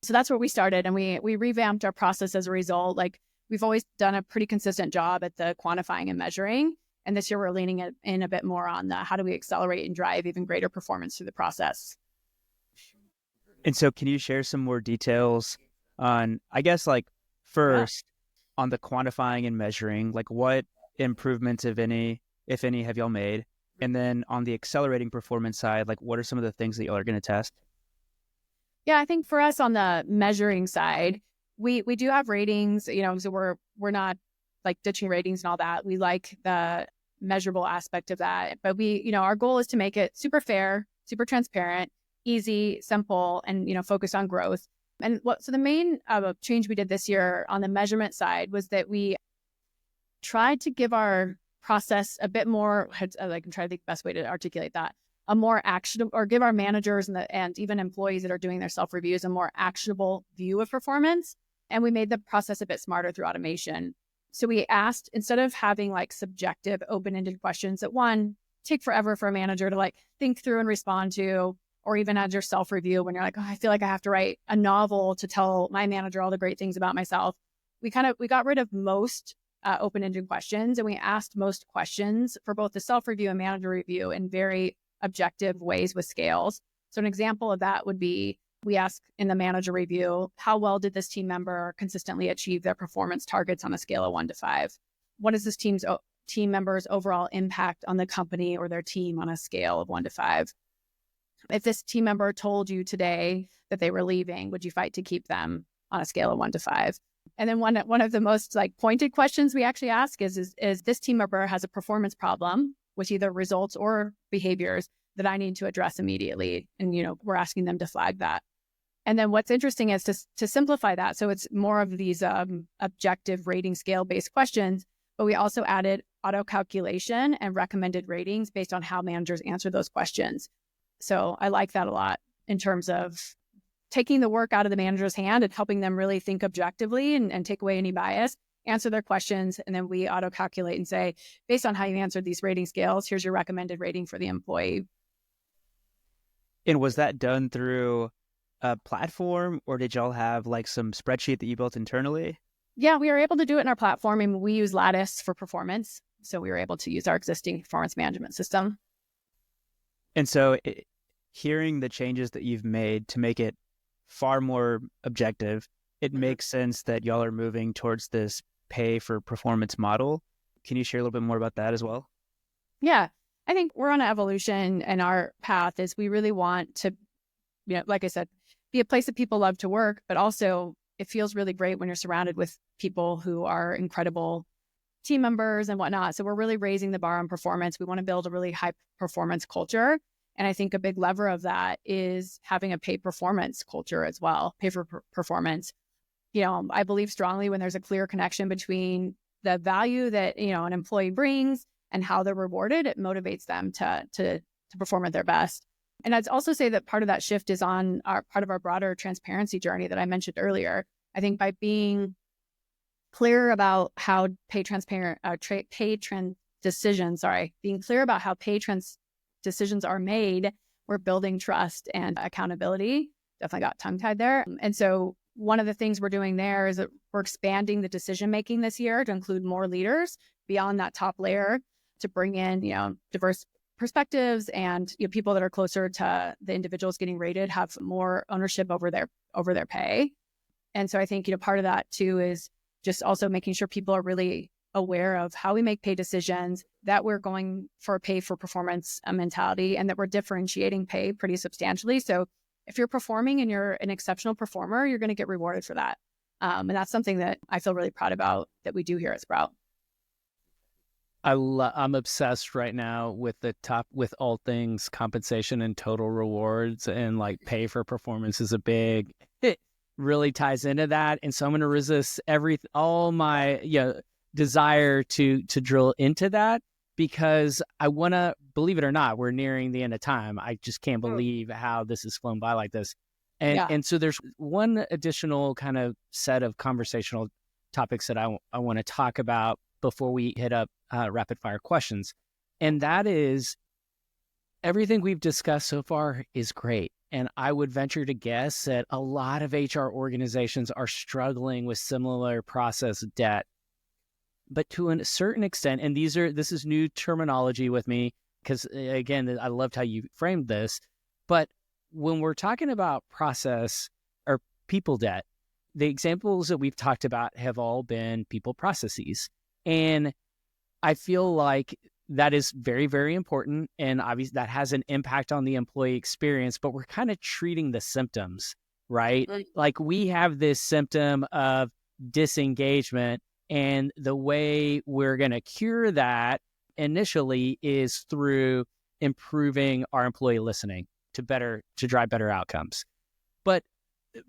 So that's where we started, and we revamped our process as a result. Like, we've always done a pretty consistent job at the quantifying and measuring. And this year we're leaning in a bit more on the how do we accelerate and drive even greater performance through the process. And so can you share some more details on, I guess, like first on the quantifying and measuring, like what improvements, if any, have y'all made? And then on the accelerating performance side, like what are some of the things that y'all are going to test? Yeah, I think for us on the measuring side, we do have ratings, so we're not like ditching ratings and all that. We like the measurable aspect of that. But our goal is to make it super fair, super transparent, easy, simple, and, focused on growth. And so the main change we did this year on the measurement side was that we tried to give our process a bit more, I'm trying to think the best way to articulate that, a more actionable, or give our managers and even employees that are doing their self-reviews a more actionable view of performance. And we made the process a bit smarter through automation. So we asked, instead of having like subjective, open-ended questions that take forever for a manager to like think through and respond to, or even as your self-review when you're like, oh, I feel like I have to write a novel to tell my manager all the great things about myself. We got rid of most open-ended questions, and we asked most questions for both the self-review and manager review in very objective ways with scales. So an example of that would be, we ask in the manager review, how well did this team member consistently achieve their performance targets on a scale of 1 to 5? What is this team member's overall impact on the company or their team on a scale of 1 to 5? If this team member told you today that they were leaving, would you fight to keep them on a scale of 1 to 5? And then one of the most like pointed questions we actually ask is this team member has a performance problem with either results or behaviors that I need to address immediately. And, we're asking them to flag that. And then what's interesting is to simplify that. So it's more of these objective rating scale based questions, but we also added auto calculation and recommended ratings based on how managers answer those questions. So I like that a lot in terms of taking the work out of the manager's hand and helping them really think objectively and take away any bias, answer their questions, and then we auto calculate and say, based on how you answered these rating scales, here's your recommended rating for the employee. And was that done through a platform, or did y'all have like some spreadsheet that you built internally? Yeah, we were able to do it in our platform, and we use Lattice for performance. So we were able to use our existing performance management system. And so hearing the changes that you've made to make it far more objective, it makes sense that y'all are moving towards this pay for performance model. Can you share a little bit more about that as well? Yeah, I think we're on an evolution, and our path is we really want to, like I said, be a place that people love to work, but also it feels really great when you're surrounded with people who are incredible team members and whatnot. So we're really raising the bar on performance. We want to build a really high performance culture. And I think a big lever of that is having a pay performance culture as well, pay for performance. I believe strongly when there's a clear connection between the value that, an employee brings and how they're rewarded, it motivates them to perform at their best. And I'd also say that part of that shift is on part of our broader transparency journey that I mentioned earlier. I think by being clear about how being clear about how pay decisions are made, we're building trust and accountability. Definitely got tongue-tied there. And so one of the things we're doing there is that we're expanding the decision-making this year to include more leaders beyond that top layer, to bring in, diverse perspectives and people that are closer to the individuals getting rated have more ownership over their pay. And so I think, part of that too is just also making sure people are really aware of how we make pay decisions, that we're going for a pay for performance mentality, and that we're differentiating pay pretty substantially. So if you're performing and you're an exceptional performer, you're going to get rewarded for that. And that's something that I feel really proud about that we do here at Sprout. I'm obsessed right now with with all things compensation and total rewards, and like pay for performance is it really ties into that. And so I'm going to resist all my, desire to drill into that, because I want to, believe it or not, we're nearing the end of time. I just can't believe how this has flown by like this. And so there's one additional kind of set of conversational topics that I want to talk about before we hit up rapid fire questions. And that is, everything we've discussed so far is great. And I would venture to guess that a lot of HR organizations are struggling with similar process debt. But to a certain extent, and this is new terminology with me, because again, I loved how you framed this, but when we're talking about process or people debt, the examples that we've talked about have all been people processes. And I feel like that is very, very important. And obviously that has an impact on the employee experience, but we're kind of treating the symptoms, right? Like we have this symptom of disengagement, and the way we're going to cure that initially is through improving our employee listening to drive better outcomes. But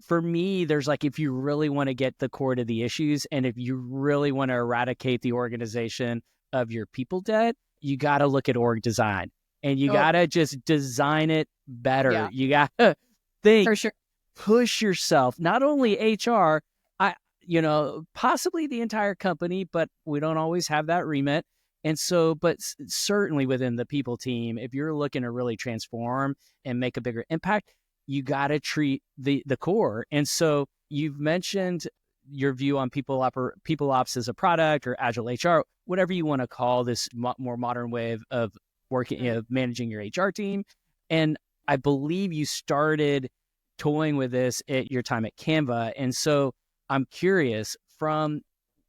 for me, there's like, if you really want to get the core to the issues, and if you really want to eradicate the organization of your people debt, you got to look at org design, and you got to just design it better. Yeah. You got to think, For sure. push yourself, not only HR, possibly the entire company, but we don't always have that remit. And so, but certainly within the people team, if you're looking to really transform and make a bigger impact, you got to treat the core. And so you've mentioned your view on people ops as a product, or Agile HR, whatever you want to call this more modern way of working, managing your HR team. And I believe you started toying with this at your time at Canva. And so I'm curious from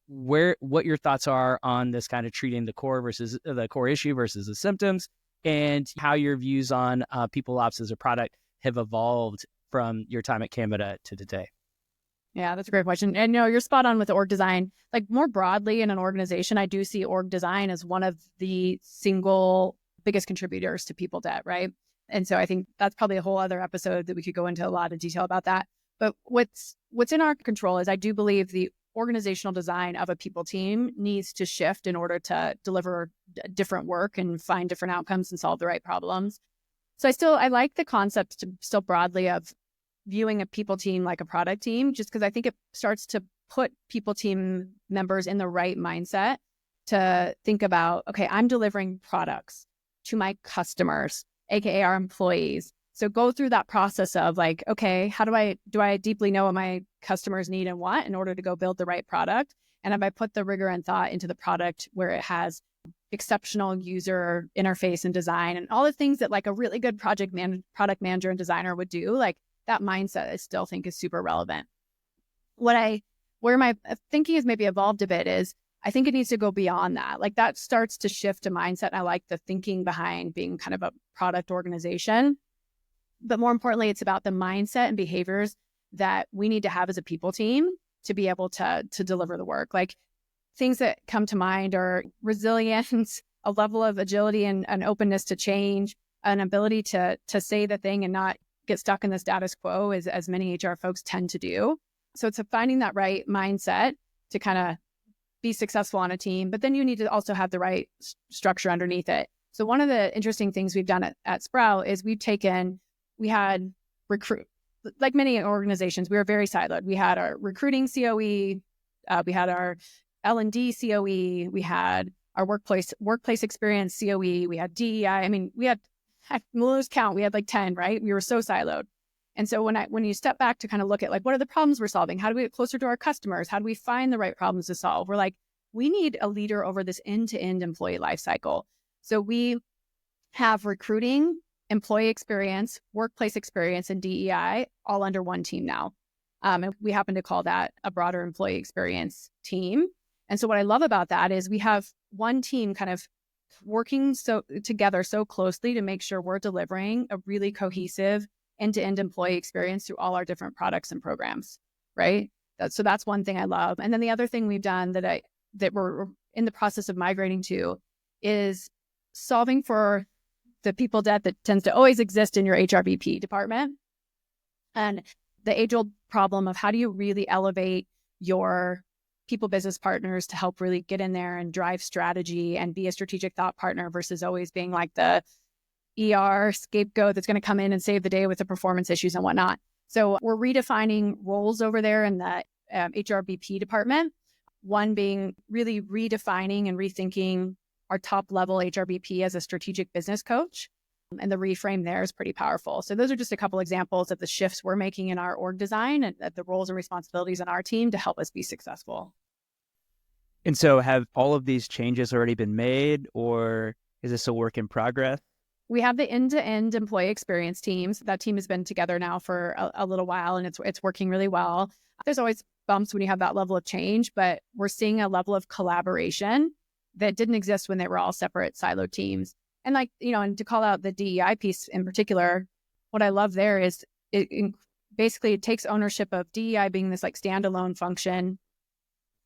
what your thoughts are on this kind of treating the core versus the core issue versus the symptoms, and how your views on people ops as a product have evolved from your time at Canva to today. Yeah, that's a great question. And no, you're spot on with the org design. Like more broadly in an organization, I do see org design as one of the single biggest contributors to people debt, right? And so I think that's probably a whole other episode that we could go into a lot of detail about that. But what's in our control is I do believe the organizational design of a people team needs to shift in order to deliver different work and find different outcomes and solve the right problems. So I like the concept still broadly of viewing a people team like a product team, just because I think it starts to put people team members in the right mindset to think about, okay, I'm delivering products to my customers, aka our employees. So go through that process of like, okay, how do I deeply know what my customers need and want in order to go build the right product? And if I put the rigor and thought into the product where it has exceptional user interface and design and all the things that like a really good product manager and designer would do, like that mindset I still think is super relevant. Where my thinking has maybe evolved a bit is I think it needs to go beyond that. Like that starts to shift a mindset. And I like the thinking behind being kind of a product organization. But more importantly, it's about the mindset and behaviors that we need to have as a people team to be able to deliver the work. Like things that come to mind are resilience, a level of agility and an openness to change, an ability to say the thing and not get stuck in the status quo as many HR folks tend to do. So it's finding that right mindset to kind of be successful on a team, but then you need to also have the right structure underneath it. So one of the interesting things we've done at Sprout is we had recruit, like many organizations, we were very siloed. We had our recruiting COE, we had our L&D COE, we had our workplace experience COE, we had DEI. I mean, we had, lose count, we had like 10, right? We were so siloed. And so when you step back to kind of look at like, what are the problems we're solving? How do we get closer to our customers? How do we find the right problems to solve? We're like, we need a leader over this end-to-end employee lifecycle. So we have recruiting, employee experience, workplace experience, and DEI all under one team now. And we happen to call that a broader employee experience team. And so what I love about that is we have one team kind of working together so closely to make sure we're delivering a really cohesive end-to-end employee experience through all our different products and programs, right? So that's one thing I love. And then the other thing we've done that we're in the process of migrating to is solving for the people debt that tends to always exist in your HRBP department. And the age-old problem of how do you really elevate your people business partners to help really get in there and drive strategy and be a strategic thought partner versus always being like the ER scapegoat that's going to come in and save the day with the performance issues and whatnot. So we're redefining roles over there in the HRBP department. One being really redefining and rethinking our top level HRBP as a strategic business coach. And the reframe there is pretty powerful. So those are just a couple examples of the shifts we're making in our org design and the roles and responsibilities on our team to help us be successful. And so have all of these changes already been made, or is this a work in progress? We have the end-to-end employee experience teams. That team has been together now for a little while, and it's working really well. There's always bumps when you have that level of change, but we're seeing a level of collaboration that didn't exist when they were all separate siloed teams. And and to call out the DEI piece in particular, what I love there is basically it takes ownership of DEI being this standalone function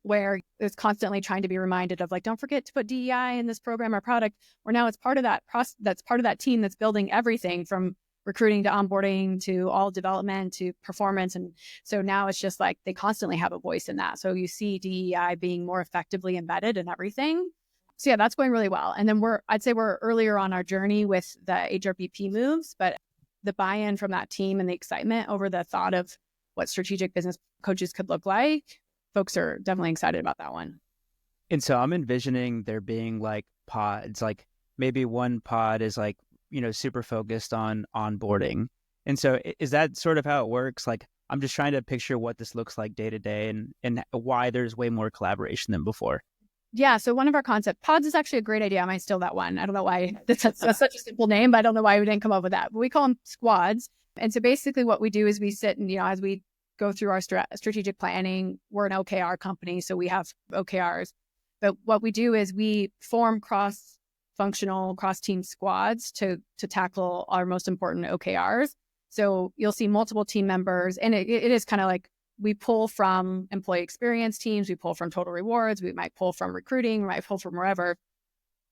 where it's constantly trying to be reminded of don't forget to put DEI in this program or product, or now it's part of that process, that's part of that team that's building everything from recruiting to onboarding to all development to performance. And so now it's just they constantly have a voice in that. So you see DEI being more effectively embedded in everything. So yeah, that's going really well. And then I'd say we're earlier on our journey with the HRBP moves, but the buy-in from that team and the excitement over the thought of what strategic business coaches could look like, folks are definitely excited about that one. And so I'm envisioning there being pods, maybe one pod is super focused on onboarding. And so is that sort of how it works? I'm just trying to picture what this looks like day to day and why there's way more collaboration than before. Yeah. So one of our concept pods is actually a great idea. I might steal that one. I don't know why that's such a simple name, but I don't know why we didn't come up with that. But we call them squads. And so basically what we do is we sit and, as we go through our strategic planning, we're an OKR company, so we have OKRs. But what we do is we form cross-functional, cross-team squads to tackle our most important OKRs. So you'll see multiple team members, and it is kind of we pull from employee experience teams, we pull from total rewards, we might pull from recruiting, we might pull from wherever,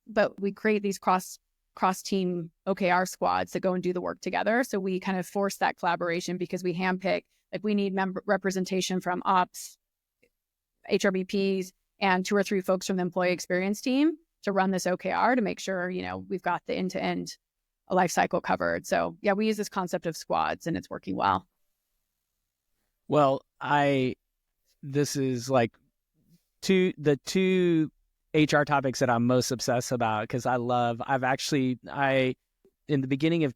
but we create these cross-team OKR squads that go and do the work together. So we kind of force that collaboration because we handpick, we need representation from ops, HRBPs, and 2 or 3 folks from the employee experience team to run this OKR to make sure, we've got the end-to-end life cycle covered. So yeah, we use this concept of squads and it's working well. Well, this is the two HR topics that I'm most obsessed about because in the beginning of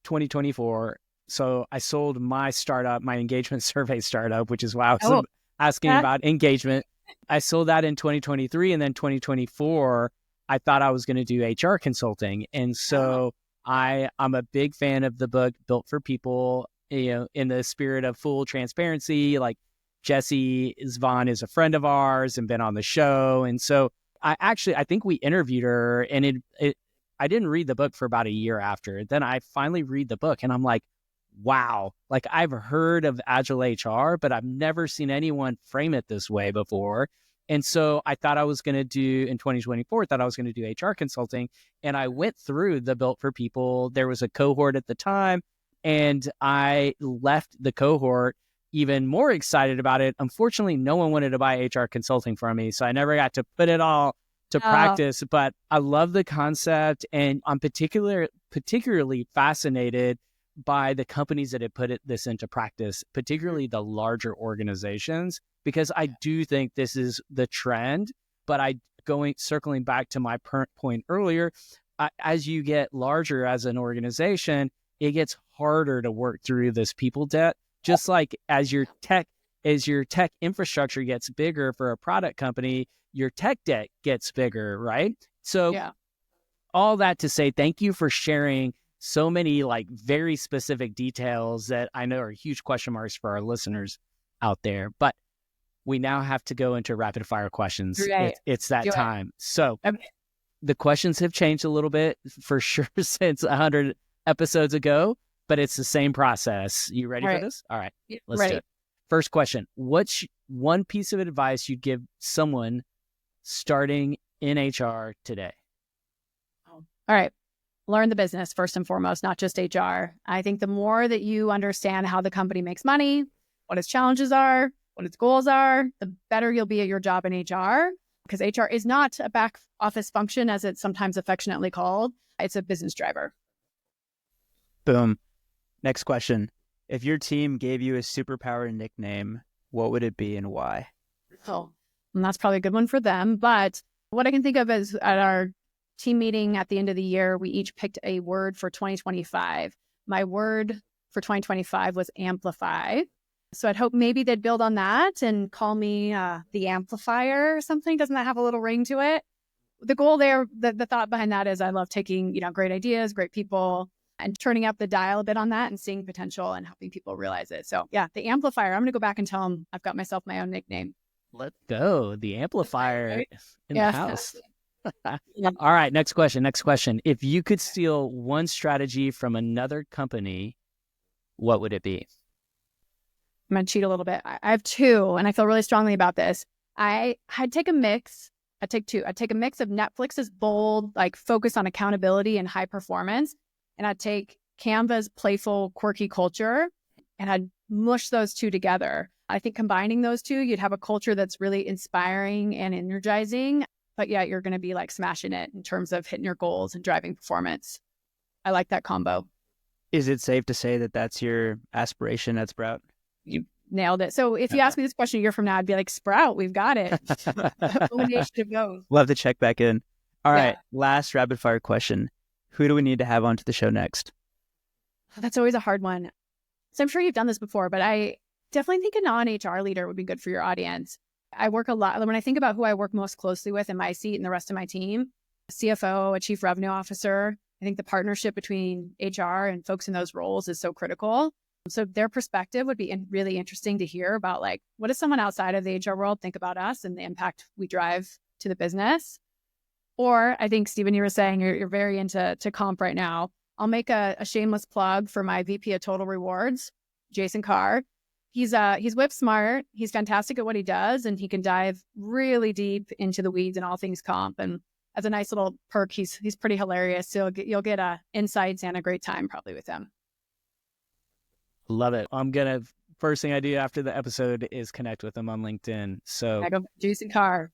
2024, so I sold my startup, my engagement survey startup, which is why I was asking about engagement. I sold that in 2023, and then 2024, I thought I was going to do HR consulting. And so I'm a big fan of the book Built for People, in the spirit of full transparency. Jessie Zvon is a friend of ours and been on the show. And so I think we interviewed her, and I didn't read the book for about a year after. Then I finally read the book and I'm like, wow, I've heard of Agile HR, but I've never seen anyone frame it this way before. And so I thought I was going to do, in 2024, do HR consulting. And I went through the Built for People. There was a cohort at the time, and I left the cohort even more excited about it. Unfortunately, no one wanted to buy HR consulting from me, so I never got to put it all to practice. But I love the concept, and I'm particularly fascinated by the companies that have put this into practice, particularly the larger organizations, because I do think this is the trend. But circling back to my point earlier, as you get larger as an organization, it gets harder to work through this people debt. Just like as your tech infrastructure gets bigger for a product company, your tech debt gets bigger, right? So all that to say, thank you for sharing so many very specific details that I know are huge question marks for our listeners out there. But we now have to go into rapid fire questions. Right. It's that time. So the questions have changed a little bit for sure since 100 episodes ago, but it's the same process. You ready for this? All right, let's do it. First question. What's one piece of advice you'd give someone starting in HR today? All right. Learn the business first and foremost, not just HR. I think the more that you understand how the company makes money, what its challenges are, what what its goals are, the better you'll be at your job in HR, because HR is not a back office function, as it's sometimes affectionately called. It's a business driver. Boom. Next question. If your team gave you a superpower nickname, what would it be and why? Oh, and that's probably a good one for them. But what I can think of is at our team meeting at the end of the year, we each picked a word for 2025. My word for 2025 was amplify. So I'd hope maybe they'd build on that and call me the amplifier or something. Doesn't that have a little ring to it? The goal there, the thought behind that is I love taking, great ideas, great people, and turning up the dial a bit on that and seeing potential and helping people realize it. So yeah, the amplifier, I'm going to go back and tell them I've got myself my own nickname. Let's go. The amplifier Right? in the house. All right. Next question. If you could steal one strategy from another company, what would it be? I'm going to cheat a little bit. I have two, and I feel really strongly about this. I'd take a mix. I'd take two. I'd take a mix of Netflix's bold, focus on accountability and high performance. And I'd take Canva's playful, quirky culture, and I'd mush those two together. I think combining those two, you'd have a culture that's really inspiring and energizing. But yeah, you're going to be smashing it in terms of hitting your goals and driving performance. I like that combo. Is it safe to say that that's your aspiration at Sprout? You nailed it. So if you ask me this question a year from now, I'd be like, Sprout, we've got it. Elimination of those. We'll have to check back in. All right. Last rapid fire question. Who do we need to have onto the show next? That's always a hard one. So I'm sure you've done this before, but I definitely think a non-HR leader would be good for your audience. I work a lot. When I think about who I work most closely with in my seat and the rest of my team, a CFO, a chief revenue officer, I think the partnership between HR and folks in those roles is so critical. So their perspective would be really interesting to hear about what does someone outside of the HR world think about us and the impact we drive to the business. Or I think, Stephen, you were saying you're very into comp right now. I'll make a shameless plug for my VP of Total Rewards, Jason Carr. He's whip smart. He's fantastic at what he does, and he can dive really deep into the weeds and all things comp. And as a nice little perk, he's pretty hilarious. So you'll get insights and a great time probably with him. Love it. First thing I do after the episode is connect with him on LinkedIn. So I go Jason Carr.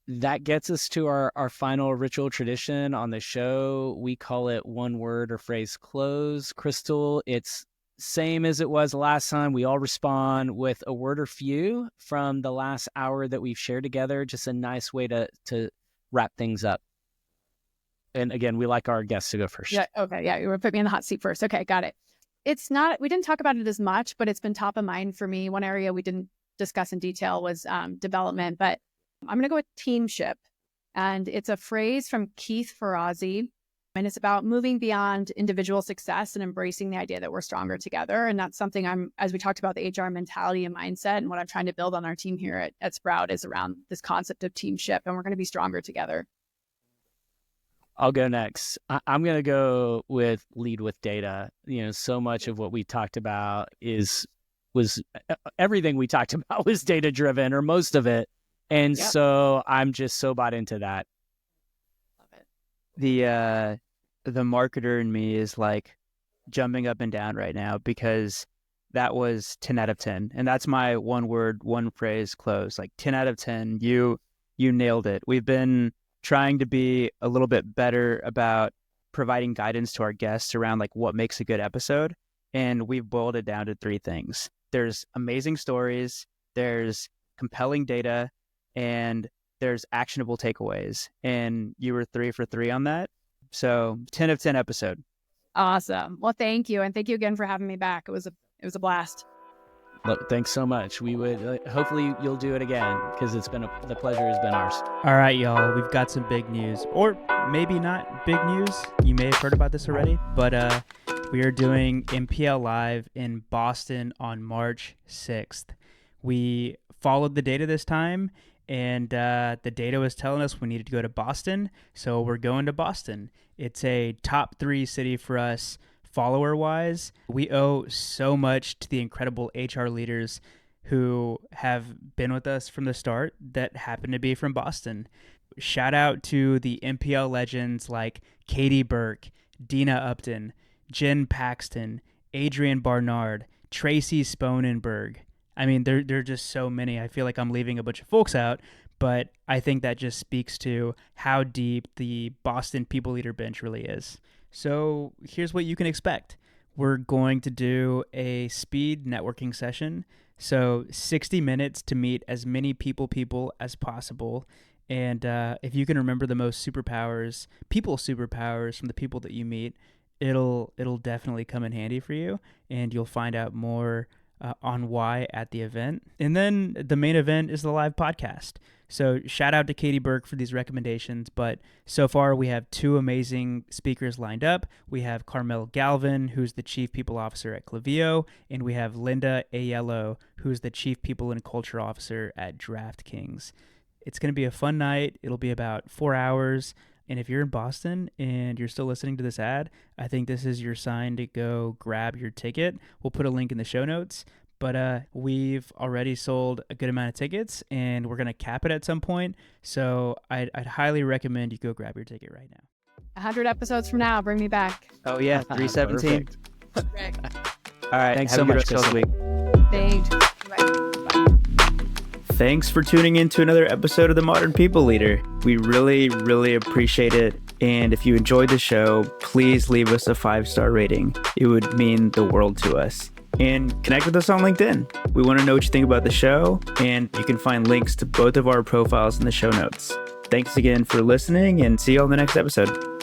That gets us to our final ritual tradition on the show. We call it one word or phrase close. Crystal, it's same as it was last time. We all respond with a word or few from the last hour that we've shared together. Just a nice way to wrap things up. And again, we like our guests to go first. Yeah. Okay. Yeah. You were putting me in the hot seat first. Okay. Got it. We didn't talk about it as much, but it's been top of mind for me. One area we didn't discuss in detail was development, but I'm going to go with teamship. And it's a phrase from Keith Ferrazzi. And it's about moving beyond individual success and embracing the idea that we're stronger together. And that's something as we talked about the HR mentality and mindset, and what I'm trying to build on our team here at Sprout is around this concept of teamship, and we're going to be stronger together. I'll go next. I'm going to go with lead with data. So much of what we talked about was everything we talked about was data driven, or most of it. And so I'm just so bought into that. Love it. The marketer in me is jumping up and down right now because that was 10 out of 10. And that's my one word, one phrase close. 10 out of 10. You nailed it. We've been trying to be a little bit better about providing guidance to our guests around what makes a good episode. And we've boiled it down to three things. There's amazing stories, there's compelling data, and there's actionable takeaways. And you were 3 for 3 on that. So 10 of 10 episode. Awesome. Well, thank you. And thank you again for having me back. It was a blast. Look, thanks so much. We would hopefully you'll do it again, because the pleasure has been ours. All right, y'all. We've got some big news, or maybe not big news. You may have heard about this already, but we are doing MPL Live in Boston on March 6th. We followed the data this time, and the data was telling us we needed to go to Boston, so we're going to Boston. It's a top 3 city for us follower-wise. We owe so much to the incredible HR leaders who have been with us from the start that happen to be from Boston. Shout out to the MPL legends like Katie Burke, Dina Upton, Jen Paxton, Adrian Barnard, Tracy Sponenberg, I mean, there are just so many. I feel like I'm leaving a bunch of folks out, but I think that just speaks to how deep the Boston People Leader bench really is. So here's what you can expect. We're going to do a speed networking session. So 60 minutes to meet as many people as possible. And if you can remember the most people superpowers from the people that you meet, it'll definitely come in handy for you, and you'll find out more on why at the event. And then the main event is the live podcast. So shout out to Katie Burke for these recommendations. But so far we have 2 amazing speakers lined up. We have Carmel Galvin, who's the Chief People Officer at Klaviyo, and we have Linda Aiello, who's the Chief People and Culture Officer at DraftKings. It's going to be a fun night. It'll be about 4 hours. And if you're in Boston and you're still listening to this ad, I think this is your sign to go grab your ticket. We'll put a link in the show notes. But we've already sold a good amount of tickets, and we're going to cap it at some point. So I'd highly recommend you go grab your ticket right now. 100 episodes from now, bring me back. Oh, yeah, 317. Perfect. All right. Thanks have so a good much, rest of the Kristen. week. Thanks. Bye. Thanks for tuning in to another episode of The Modern People Leader. We really, really appreciate it. And if you enjoyed the show, please leave us a 5-star rating. It would mean the world to us. And connect with us on LinkedIn. We want to know what you think about the show, and you can find links to both of our profiles in the show notes. Thanks again for listening, and see you on the next episode.